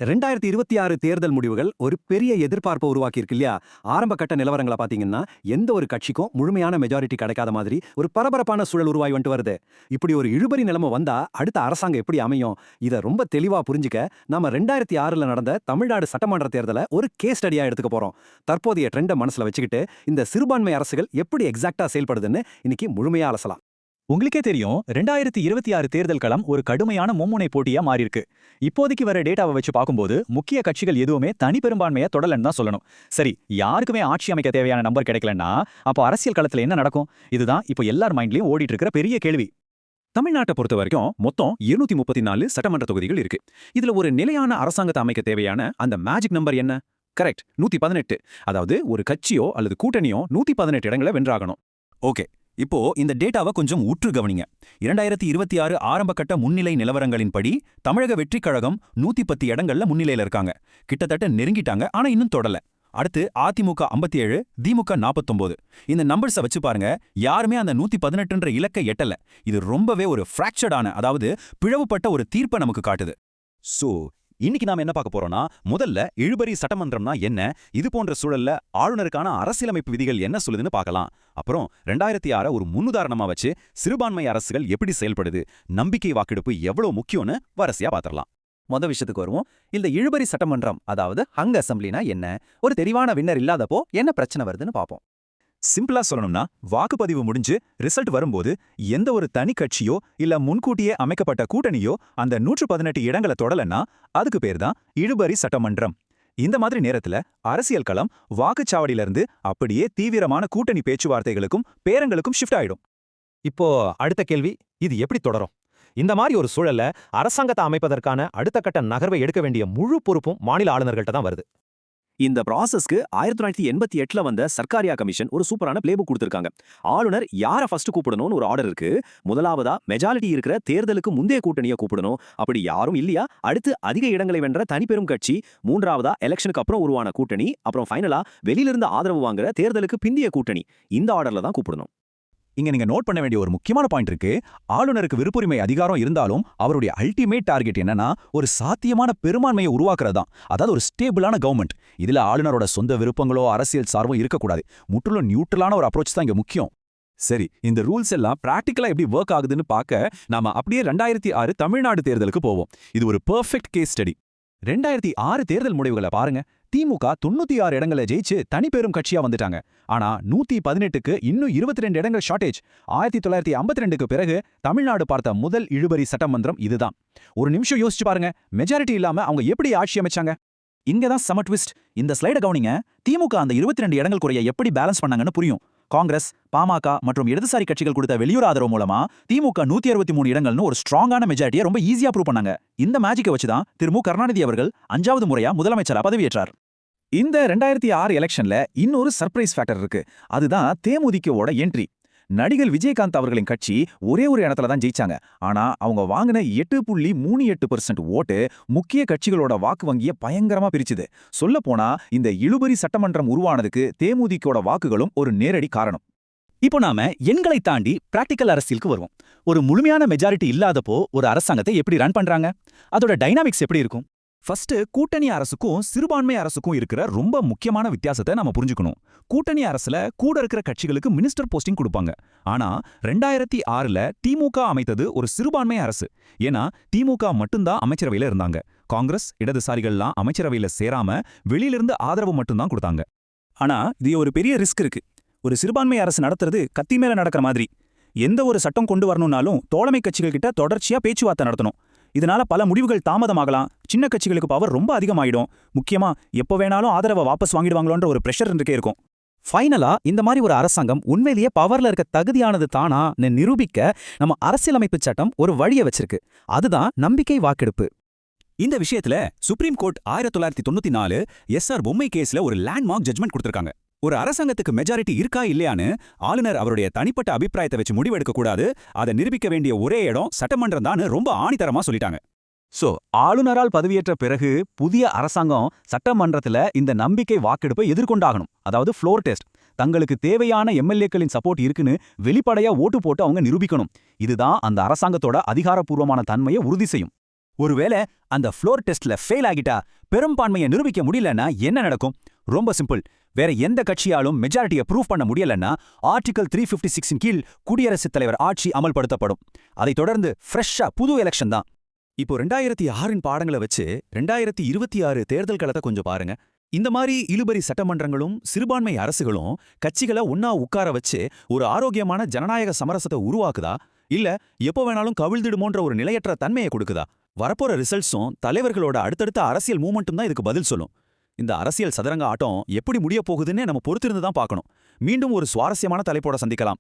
2026 தேர்தல் முடிவுகள் ஒரு பெரிய எதிர்பார்ப்பை உருவாக்கியிருக்கு இல்லையா? ஆரம்ப கட்ட நிலவரங்கள பார்த்தீங்கன்னா, எந்த ஒரு கட்சிக்கும் முழுமையான மெஜாரிட்டி கிடைக்காத மாதிரி ஒரு பரபரப்பான சூழல் உருவாகி வந்துட்டு வருது. இப்படி ஒரு இழுபறி நிலைமை வந்தா அடுத்த அரசாங்கம் எப்படி அமையும்? இத ரொம்ப தெளிவா புரிஞ்சுக்க நாம 2006ல நடந்த தமிழ்நாடு சட்டமன்ற தேர்தல ஒரு கேஸ் ஸ்டடியா எடுத்துக்க போறோம். தற்போதைய ட்ரெண்ட மனசுல வச்சுக்கிட்டு இந்த சிறுபான்மை அரசுகள் எப்படி எக்ஸாக்ட்டா செயல்படுதுன்னு இன்னைக்கு முழுமையா அலசலாம். உங்களுக்கே தெரியும் 2026 தேர்தல் களம் ஒரு கடுமையான மும்முனை போட்டியா மாறியிருக்கு. இப்போதைக்கு வர டேட்டாவை வச்சு பார்க்கும்போது முக்கிய கட்சிகள் எதுவுமே தனி பெரும்பான்மையை தொடலன்னு தான் சொல்லணும். சரி, யாருக்குமே ஆட்சி அமைக்க தேவையான நம்பர் கிடைக்கலன்னா அப்போ அரசியல் களத்துல என்ன நடக்கும்? இதுதான் இப்போ எல்லார் மைண்ட்லயும் ஓடிட்டு இருக்கிற பெரிய கேள்வி. தமிழ்நாட்டை பொறுத்த வரைக்கும் மொத்தம் 234 சட்டமன்ற தொகுதிகள் இருக்கு. இதுல ஒரு நிலையான அரசாங்கத்தை அமைக்க தேவையான அந்த மேஜிக் நம்பர் என்ன? கரெக்ட், 118. அதாவது ஒரு கட்சியோ அல்லது கூட்டணியோ 118 இடங்களை வென்றாகணும். ஓகே, இப்போ இந்த டேட்டாவை கொஞ்சம் உற்று கவனிங்க. 2026 ஆரம்பகட்ட முன்னிலை நிலவரங்களின்படி தமிழக வெற்றிக் கழகம் 110 இடங்கள்ல முன்னிலையில இருக்காங்க. கிட்டத்தட்ட நெருங்கிட்டாங்க, ஆனா இன்னும் தொடல. அடுத்து அதிமுக 57, திமுக 49. இந்த நம்பர்ஸை வச்சு பாருங்க, யாருமே அந்த 118ன்ற இலக்கை எட்டல. இது ரொம்பவே ஒரு ஃப்ராக்சர்டான, அதாவது பிளவுபட்ட ஒரு தீர்ப்பை நமக்கு காட்டுது. சோ இன்னைக்கு நாம என்ன பார்க்க போறோம்னா, முதல்ல இழுபறி சட்டமன்றம்னா என்ன, இது போன்ற சூழல்ல ஆளுநருக்கான அரசியலமைப்பு விதிகள் என்ன சொல்லுதுன்னு பார்க்கலாம். அப்புறம் 2006 ஒரு முன்னுதாரணமா வச்சு சிறுபான்மை அரசுகள் எப்படி செயல்படுது, நம்பிக்கை வாக்கெடுப்பு எவ்வளவு முக்கியம்னு வரிசையா பார்த்திடலாம். விஷயத்துக்கு வருவோம். இந்த இழுபறி சட்டமன்றம், அதாவது ஹங் அசம்பிளினா என்ன? ஒரு தெளிவான வின்னர் இல்லாதப்போ என்ன பிரச்சனை வருதுன்னு பார்ப்போம். சிம்பிளா சொல்லணும்னா, வாக்குப்பதிவு முடிஞ்சு ரிசல்ட் வரும்போது எந்த ஒரு தனி கட்சியோ இல்ல முன்கூட்டியே அமைக்கப்பட்ட கூட்டணியோ அந்த 118 இடங்களை தொடலன்னா அதுக்கு பேர் தான் இழுபறி சட்டமன்றம். இந்த மாதிரி நேரத்துல அரசியல் களம் வாக்குச்சாவடியிலிருந்து அப்படியே தீவிரமான கூட்டணி பேச்சுவார்த்தைகளுக்கும் பேரங்களுக்கும் ஷிஃப்ட் ஆயிடும். இப்போ அடுத்த கேள்வி, இது எப்படி தொடரும்? இந்த மாதிரி ஒரு சூழல்ல அரசாங்கத்தை அமைப்பதற்கான அடுத்த கட்ட நகர்வை எடுக்க வேண்டிய முழு பொறுப்பும் மாநில ஆளுநர்கள்ட்ட தான் வருது. இந்த ப்ராசஸ்க்கு 1988ல வந்த சர்க்காரியா கமிஷன் ஒரு சூப்பரான பிளேபுக் கொடுத்திருக்காங்க. ஆளுநர் யாரை ஃபர்ஸ்ட் கூப்பிடணும்னு ஒரு ஆர்டர் இருக்கு. முதலாவதா மெஜாரிட்டி இருக்கிற தேர்தலுக்கு முந்தைய கூட்டணியை கூப்பிடணும். அப்படி யாரும் இல்லையா, அடுத்து அதிக இடங்களை வென்ற தனிப்பெரும் கட்சி, மூன்றாவதா எலெக்ஷனுக்கு அப்புறம் உருவான கூட்டணி, அப்புறம் ஃபைனலா வெளியிலிருந்து ஆதரவு வாங்குற தேர்தலுக்கு பிந்திய கூட்டணி. இந்த ஆர்டர்ல தான் கூப்பிடணும். இங்க நீங்க நோட் பண்ண வேண்டிய ஒரு முக்கியமான பாயிண்ட் இருக்கு. ஆளுநருக்கு விருப்புரிமை அதிகாரம் இருந்தாலும் அவருடைய அல்டிமேட் டார்கெட் என்னன்னா ஒரு சாத்தியமான பெரும்பான்மையை உருவாக்குறது தான். அதாவது ஒரு ஸ்டேபிளான கவர்மெண்ட். இதுல ஆளுநரோட சொந்த விருப்பங்களோ அரசியல் சார்போ இருக்கக்கூடாது. முற்றிலும் நியூட்ரலான ஒரு அப்ரோச் தான் இங்க முக்கியம். சரி, இந்த ரூல்ஸ் எல்லாம் பிராக்டிக்கலா எப்படி ஒர்க் ஆகுதுன்னு பார்க்க நாம அப்படியே 2006 தமிழ்நாடு தேர்தலுக்கு போவோம். இது ஒரு பெர்ஃபெக்ட் கேஸ் ஸ்டடி. 2006 தேர்தல் முடிவுகளை பாருங்க. திமுக 96 இடங்களை ஜெயிச்சு தனிப்பெரும் கட்சியா வந்துட்டாங்க. ஆனா 118க்கு இன்னும் 22 இடங்கள் ஷார்டேஜ். 1952க்கு பிறகு தமிழ்நாடு பார்த்த முதல் இழுபறி சட்டமன்றம் இதுதான். ஒரு நிமிஷம் யோசிச்சு பாருங்க, மெஜாரிட்டி இல்லாம அவங்க எப்படி ஆட்சி அமைச்சாங்க? இங்கதான் சம ட்விஸ்ட். இந்த ஸ்லைட கவனிங்க. திமுக அந்த 22 இடங்கள் குறைய எப்படி பேலன்ஸ் பண்ணாங்கன்னு புரியும். காங்கிரஸ், பாமக மற்றும் இடதுசாரி கட்சிகள் கொடுத்த வெளியூர் ஆதரவு மூலமா திமுக 163 இடங்கள்னு ஒரு ஸ்ட்ராங்கான மெஜாரிட்டியை ரொம்ப ஈஸியா ப்ரூவ் பண்ணாங்க. இந்த மேஜிக்கை வச்சுதான் திரு மு. கருணாநிதி அவர்கள் 5வது முறையா முதலமைச்சரா பதவியேற்றார். இந்த 2006 எலெக்ஷன்ல இன்னொரு சர்ப்ரைஸ் ஃபேக்டர் இருக்கு. அதுதான் தேமுதிகவோட என்ட்ரி. நடிகர் விஜயகாந்த் அவர்களின் கட்சி ஒரே ஒரு இடத்துல தான் ஜெயிச்சாங்க. ஆனா அவங்க வாங்கின 8.38% ஓட்டு முக்கிய கட்சிகளோட வாக்கு வங்கிய பயங்கரமா பிரிச்சுது. சொல்ல போனா இந்த இழுபறி சட்டமன்றம் உருவானதுக்கு தேமுதிகோட வாக்குகளும் ஒரு நேரடி காரணம். இப்போ நாம எண்களை தாண்டி பிராக்டிக்கல் அரசியலுக்கு வருவோம். ஒரு முழுமையான மெஜாரிட்டி இல்லாதப்போ ஒரு அரசாங்கத்தை எப்படி ரன் பண்றாங்க? அதோட டைனாமிக்ஸ் எப்படி இருக்கும்? ஃபர்ஸ்ட், கூட்டணி அரசுக்கும் சிறுபான்மை அரசுக்கும் இருக்கிற ரொம்ப முக்கியமான வித்தியாசத்தை நம்ம புரிஞ்சுக்கணும். கூட்டணி அரசுல கூட இருக்கிற கட்சிகளுக்கு மினிஸ்டர் போஸ்டிங் கொடுப்பாங்க. ஆனா 2006ல திமுக அமைத்தது ஒரு சிறுபான்மை அரசு. ஏன்னா திமுக மட்டும்தான் அமைச்சரவையில இருந்தாங்க. காங்கிரஸ், இடதுசாரிகள்லாம் அமைச்சரவையில சேராம வெளியிலிருந்து ஆதரவு மட்டும்தான் கொடுத்தாங்க. ஆனா இது ஒரு பெரிய ரிஸ்க் இருக்கு. ஒரு சிறுபான்மை அரசு நடத்துறது கத்தி மேல நடக்கிற மாதிரி. எந்த ஒரு சட்டம் கொண்டு வரணும்னாலும் தோழமை கட்சிகள் கிட்ட தொடர்ச்சியா பேச்சுவார்த்தை நடத்தணும். இதனால பல முடிவுகள் தாமதமாகலாம். சின்ன கட்சிகளுக்கு பவர் ரொம்ப அதிகமாயிடும். முக்கியமா எப்போ வேணாலும் ஆதரவை வாபஸ் வாங்கிடுவாங்களோன்ற ஒரு பிரஷர் இருக்கே இருக்கும். ஃபைனலா இந்த மாதிரி ஒரு அரசாங்கம் உண்மையிலேயே பவர்ல இருக்க தகுதியானது தானா நிரூபிக்க நம்ம அரசியலமைப்பு சட்டம் ஒரு வழியை வச்சிருக்கு. அதுதான் நம்பிக்கை வாக்கெடுப்பு. இந்த விஷயத்துல சுப்ரீம் கோர்ட் 1994 எஸ்.ஆர். பொம்மை கேஸ்ல ஒரு லேண்ட்மார்க் ஜட்மெண்ட் கொடுத்திருக்காங்க. ஒரு அரசாங்கத்துக்கு மெஜாரிட்டி இருக்கா இல்லையான்னு ஆளுநர் அவருடைய தனிப்பட்ட அபிப்பிராயத்தை வச்சு முடிவெடுக்க கூடாது. அதை நிரூபிக்க வேண்டிய ஒரே இடம் சட்டமன்றம் தான் ரொம்ப ஆணித்தரமா சொல்லிட்டாங்க. சோ ஆளுநரால் பதவியேற்ற பிறகு புதிய அரசாங்கம் சட்டமன்றத்துல இந்த நம்பிக்கை வாக்கெடுப்பை எதிர்கொண்டாகணும். அதாவது ஃப்ளோர் டெஸ்ட். தங்களுக்கு தேவையான எம்எல்ஏக்களின் சப்போர்ட் இருக்குன்னு வெளிப்படையா ஓட்டு போட்டு அவங்க நிரூபிக்கணும். இதுதான் அந்த அரசாங்கத்தோட அதிகாரப்பூர்வமான தன்மையை உறுதி செய்யும். ஒருவேளை அந்த ஃப்ளோர் டெஸ்ட்ல ஃபெயில் ஆகிட்டா பெரும்பான்மையை நிரூபிக்க முடியலன்னா என்ன நடக்கும்? ரொம்ப சிம்பிள். வேற எந்த கட்சியாலும் மெஜாரிட்டியை ப்ரூவ் பண்ண முடியலன்னா ஆர்டிகல் 356 கீழ் குடியரசுத் தலைவர் ஆட்சி அமல்படுத்தப்படும். அதைத் தொடர்ந்து ஃப்ரெஷ்ஷா புது எலெக்ஷன் தான். இப்போ 2006 பாடங்களை வச்சு 2026 தேர்தல் களத்தை கொஞ்சம் பாருங்க. இந்த மாதிரி இழுபறி சட்டமன்றங்களும் சிறுபான்மை அரசுகளும் கட்சிகளை ஒன்னா உட்கார வச்சு ஒரு ஆரோக்கியமான ஜனநாயக சமரசத்தை உருவாக்குதா, இல்ல எப்போ வேணாலும் கவிழ்ந்திடுமோன்ற ஒரு நிலையற்ற தன்மையை கொடுக்குதா? வரப்போற ரிசல்ட்ஸும் தலைவர்களோட அடுத்தடுத்த அரசியல் மூமெண்ட்டும் தான் இதுக்கு பதில் சொல்லும். இந்த அரசியல் சதுரங்க ஆட்டம் எப்படி முடிய போகுதுன்னு நம்ம பொறுத்திருந்து தான் பார்க்கணும். மீண்டும் ஒரு சுவாரஸ்யமான தலைப்போட சந்திக்கலாம்.